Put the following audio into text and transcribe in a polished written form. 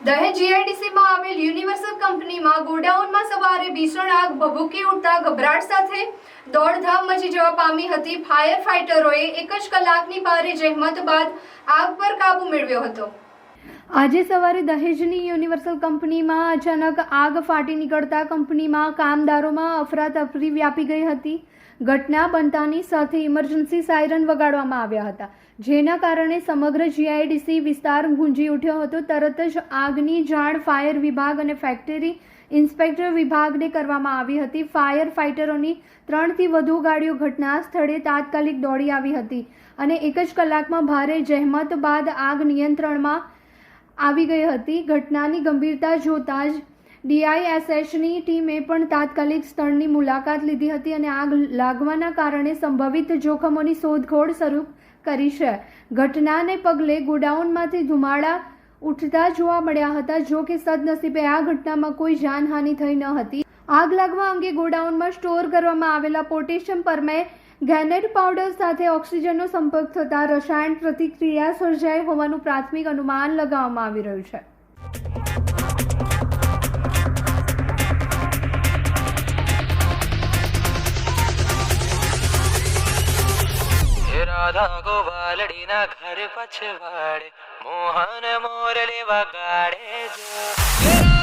દહેજ જીઆઈડીસીમાં આવેલ યુનિવર્સલ કંપનીમાં ગોડાઉનમાં સવારે ભીષણ આગ ભભૂકી ઉઠતા ગભરાટ સાથે દોડધામ મચી જવા પામી હતી। ફાયર ફાઇટરોએ એક જ કલાકની ભારે જહેમત બાદ આગ પર કાબુ મેળવ્યો હતો। આજે સવારે દહેજની યુનિવર્સલ કંપનીમાં અચાનક આગ ફાટી નીકળતા કંપનીમાં કામદારોમાં અફરાતફરી વ્યાપી ગઈ હતી। ઘટના બનતાની સાથે ઇમરજન્સી સાયરન વગાડવામાં આવ્યા હતા, જેના કારણે સમગ્ર જીઆઈડીસી વિસ્તાર ગુંજી ઉઠ્યો હતો। તરત જ આગની જાણ ફાયર વિભાગ અને ફેક્ટરી ઇન્સ્પેક્ટર વિભાગને કરવામાં આવી હતી। ફાયર ફાઇટરોની 3થી વધુ ગાડીઓ ઘટના સ્થળે તાત્કાલિક દોડી આવી હતી અને એક જ કલાકમાં ભારે જહેમત બાદ આગ નિયંત્રણમાં આવી ગઈ હતી। ઘટનાની ગંભીરતા જોતા જ ડીઆઈએસએસની ટીમે પણ તાત્કાલિક સ્થળની મુલાકાત લીધી હતી અને આગ લાગવાના કારણે સંભવિત જોખમોની શોધખોળ શરૂ કરી છે। ઘટનાને પગલે ગોડાઉનમાંથી ધુમાડા ઉઠતા જોવા મળ્યા હતા, જો કે સદનસીબે આ ઘટનામાં કોઈ જાનહાનિ થઈ ન હતી। આગ લાગવા અંગે ગોડાઉનમાં સ્ટોર કરવામાં આવેલા પોટેશિયમ પરમેંગેનેટ પાવડર સાથે ઓક્સિજનનો સંપર્ક થતાં રસાયણ પ્રતિક્રિયા સર્જાઈ હોવાનું પ્રાથમિક અનુમાન લગાવવામાં આવી રહ્યું છે। राधा गोवालड़ी ना घर पछवाड़े मोहन मोरले वगाड़े जो।